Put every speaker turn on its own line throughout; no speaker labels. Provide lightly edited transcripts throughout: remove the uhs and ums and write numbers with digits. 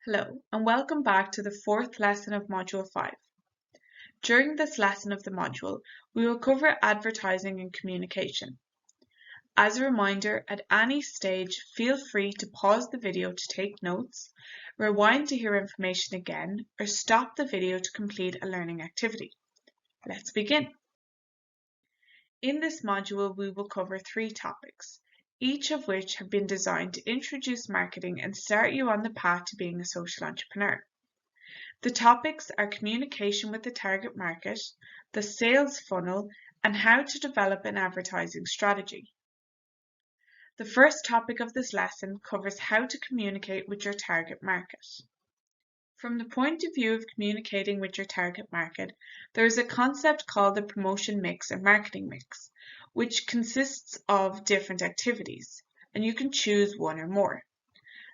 Hello, and welcome back to the fourth lesson of Module 5. During this lesson of the module, we will cover advertising and communication. As a reminder, at any stage, feel free to pause the video to take notes, rewind to hear information again, or stop the video to complete a learning activity. Let's begin. In this module, we will cover 3 topics, each of which have been designed to introduce marketing and start you on the path to being a social entrepreneur. The topics are communication with the target market, the sales funnel, and how to develop an advertising strategy. The first topic of this lesson covers how to communicate with your target market. From the point of view of communicating with your target market, there is a concept called the promotion mix or marketing mix, which consists of different activities, and you can choose one or more.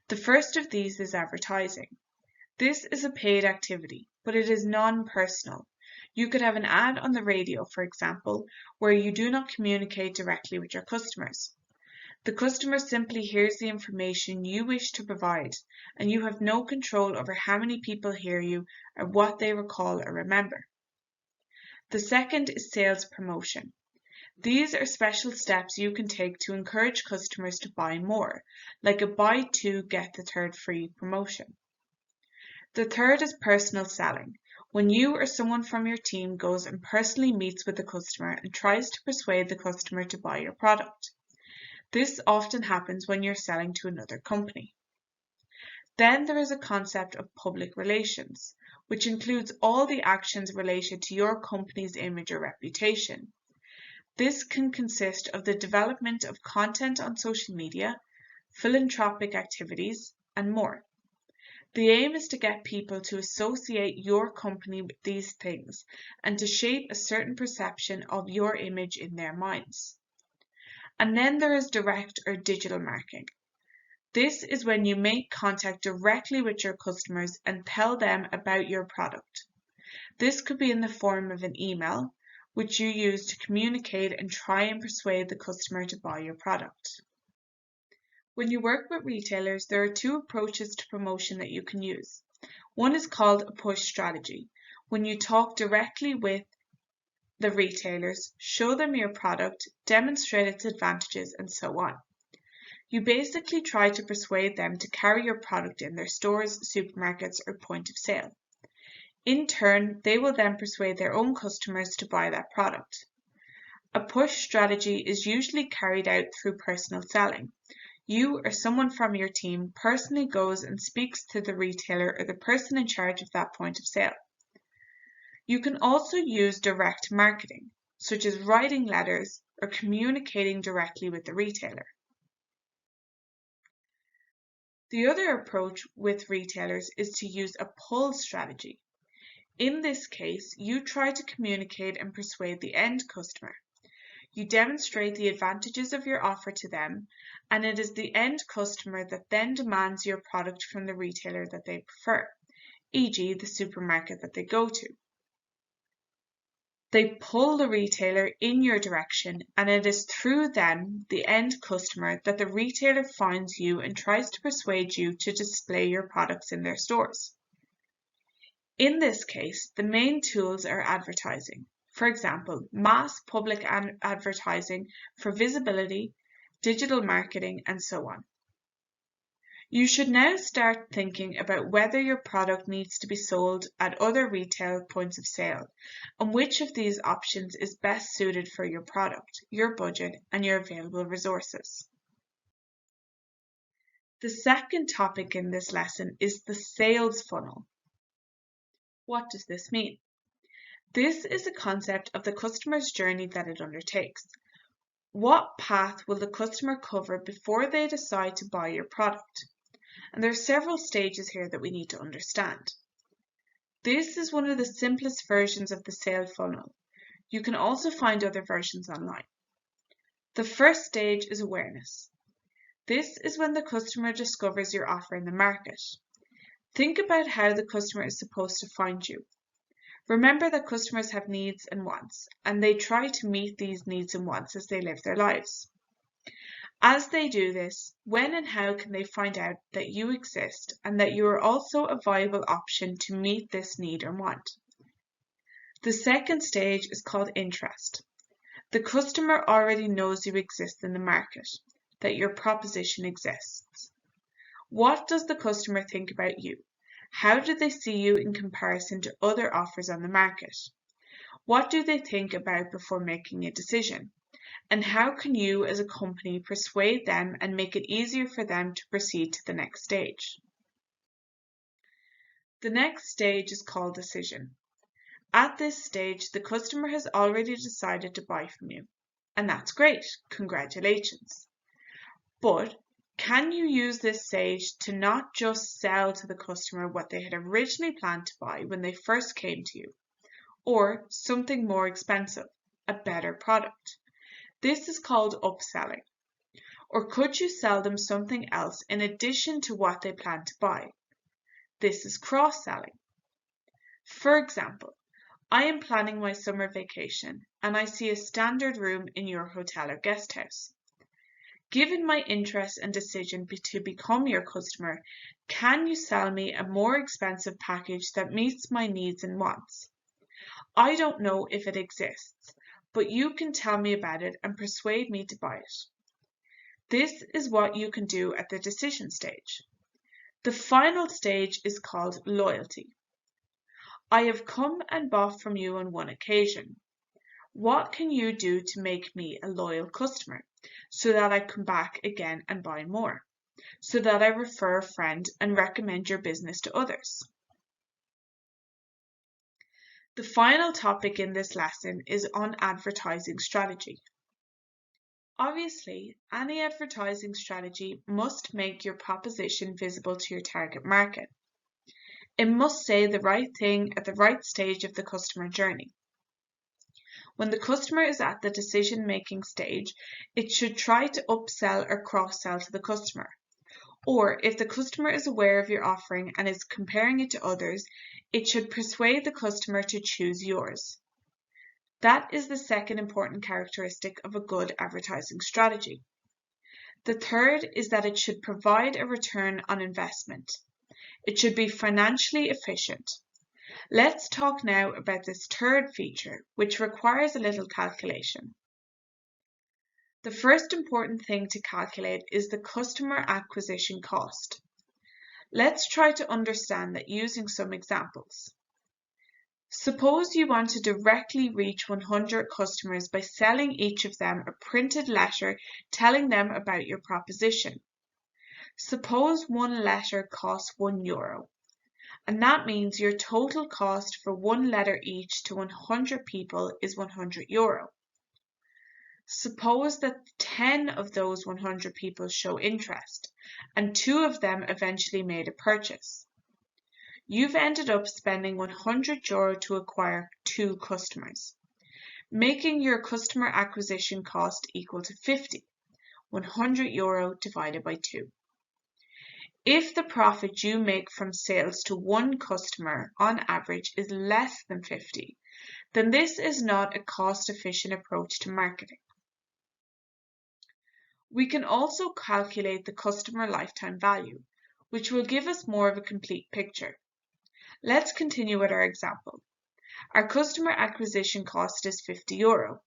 The first of these is advertising. This is a paid activity, but it is non-personal. You could have an ad on the radio, for example, where you do not communicate directly with your customers. The customer simply hears the information you wish to provide, and you have no control over how many people hear you or what they recall or remember. The second is sales promotion. These are special steps you can take to encourage customers to buy more, like a buy two, get the third free promotion. The third is personal selling, when you or someone from your team goes and personally meets with the customer and tries to persuade the customer to buy your product. This often happens when you're selling to another company. Then there is a concept of public relations, which includes all the actions related to your company's image or reputation. This can consist of the development of content on social media, philanthropic activities, and more. The aim is to get people to associate your company with these things and to shape a certain perception of your image in their minds. And then there is direct or digital marketing. This is when you make contact directly with your customers and tell them about your product. This could be in the form of an email, which you use to communicate and try and persuade the customer to buy your product. When you work with retailers, there are 2 approaches to promotion that you can use. One is called a push strategy, when you talk directly with the retailers, show them your product, demonstrate its advantages, and so on. You basically try to persuade them to carry your product in their stores, supermarkets, or point of sale. In turn, they will then persuade their own customers to buy that product. A push strategy is usually carried out through personal selling. You or someone from your team personally goes and speaks to the retailer or the person in charge of that point of sale. You can also use direct marketing, such as writing letters or communicating directly with the retailer. The other approach with retailers is to use a pull strategy. In this case, you try to communicate and persuade the end customer. You demonstrate the advantages of your offer to them, and it is the end customer that then demands your product from the retailer that they prefer, e.g. the supermarket that they go to. They pull the retailer in your direction, and it is through them, the end customer, that the retailer finds you and tries to persuade you to display your products in their stores. In this case, the main tools are advertising. For example, mass public advertising for visibility, digital marketing, and so on. You should now start thinking about whether your product needs to be sold at other retail points of sale, and which of these options is best suited for your product, your budget, and your available resources. The second topic in this lesson is the sales funnel. What does this mean? This is a concept of the customer's journey that it undertakes. What path will the customer cover before they decide to buy your product? And there are several stages here that we need to understand. This is one of the simplest versions of the sales funnel. You can also find other versions online. The first stage is awareness. This is when the customer discovers your offer in the market. Think about how the customer is supposed to find you. Remember that customers have needs and wants, and they try to meet these needs and wants as they live their lives. As they do this, when and how can they find out that you exist and that you are also a viable option to meet this need or want? The second stage is called interest. The customer already knows you exist in the market, that your proposition exists. What does the customer think about you? How do they see you in comparison to other offers on the market? What do they think about before making a decision? And how can you as a company persuade them and make it easier for them to proceed to the next stage? The next stage is called decision. At this stage, the customer has already decided to buy from you. And that's great, congratulations. But can you use this stage to not just sell to the customer what they had originally planned to buy when they first came to you, or something more expensive, a better product? This is called upselling. Or could you sell them something else in addition to what they plan to buy? This is cross-selling. For example, I am planning my summer vacation and I see a standard room in your hotel or guest house. Given my interest and decision to become your customer, can you sell me a more expensive package that meets my needs and wants? I don't know if it exists, but you can tell me about it and persuade me to buy it. This is what you can do at the decision stage. The final stage is called loyalty. I have come and bought from you on one occasion. What can you do to make me a loyal customer so that I come back again and buy more, so that I refer a friend and recommend your business to others? The final topic in this lesson is on advertising strategy. Obviously, any advertising strategy must make your proposition visible to your target market. It must say the right thing at the right stage of the customer journey. When the customer is at the decision-making stage, it should try to upsell or cross-sell to the customer. Or if the customer is aware of your offering and is comparing it to others, it should persuade the customer to choose yours. That is the second important characteristic of a good advertising strategy. The third is that it should provide a return on investment. It should be financially efficient. Let's talk now about this third feature, which requires a little calculation. The first important thing to calculate is the customer acquisition cost. Let's try to understand that using some examples. Suppose you want to directly reach 100 customers by selling each of them a printed letter telling them about your proposition. Suppose one letter costs €1. And that means your total cost for one letter each to 100 people is €100. Suppose that 10 of those 100 people show interest, and 2 of them eventually made a purchase. You've ended up spending €100 to acquire 2 customers, making your customer acquisition cost equal to 50, €100 divided by 2. If the profit you make from sales to one customer on average is less than 50, then this is not a cost-efficient approach to marketing. We can also calculate the customer lifetime value, which will give us more of a complete picture. Let's continue with our example. Our customer acquisition cost is €50,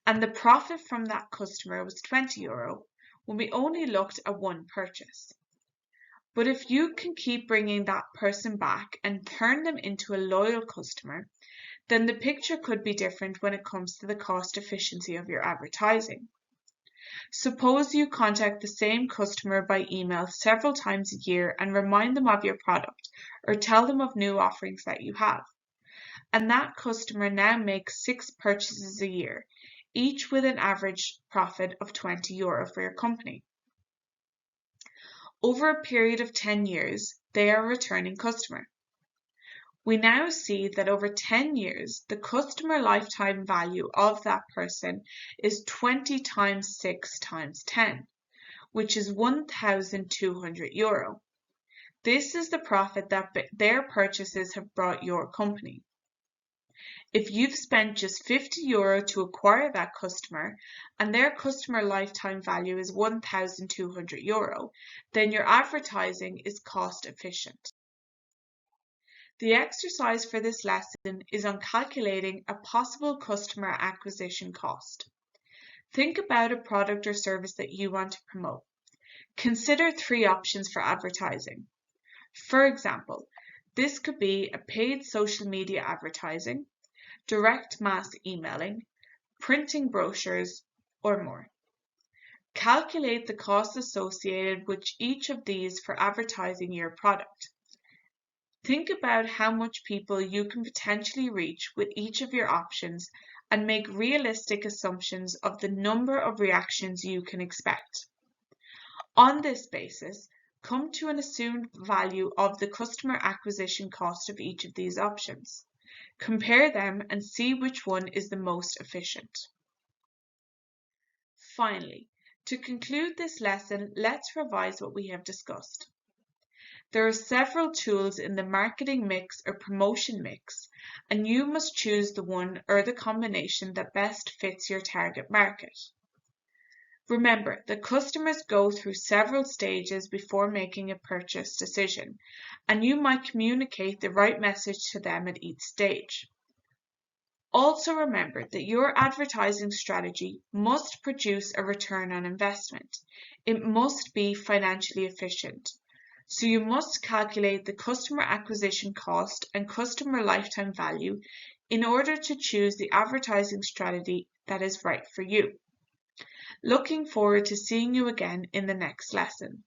and the profit from that customer was €20 when we only looked at one purchase. But if you can keep bringing that person back and turn them into a loyal customer, then the picture could be different when it comes to the cost efficiency of your advertising. Suppose you contact the same customer by email several times a year and remind them of your product or tell them of new offerings that you have. And that customer now makes 6 purchases a year, each with an average profit of €20 for your company. Over a period of 10 years, they are a returning customer. We now see that over 10 years, the customer lifetime value of that person is 20 times 6 times 10, which is €1,200. This is the profit that their purchases have brought your company. If you've spent just €50 to acquire that customer and their customer lifetime value is €1,200, then your advertising is cost efficient. The exercise for this lesson is on calculating a possible customer acquisition cost. Think about a product or service that you want to promote. Consider 3 options for advertising. For example, this could be a paid social media advertising, direct mass emailing, printing brochures, or more. Calculate the costs associated with each of these for advertising your product. Think about how much people you can potentially reach with each of your options and make realistic assumptions of the number of reactions you can expect. On this basis, come to an assumed value of the customer acquisition cost of each of these options. Compare them and see which one is the most efficient. Finally, to conclude this lesson, let's revise what we have discussed. There are several tools in the marketing mix or promotion mix, and you must choose the one or the combination that best fits your target market. Remember that customers go through several stages before making a purchase decision, and you might communicate the right message to them at each stage. Also remember that your advertising strategy must produce a return on investment. It must be financially efficient. So you must calculate the customer acquisition cost and customer lifetime value in order to choose the advertising strategy that is right for you. Looking forward to seeing you again in the next lesson.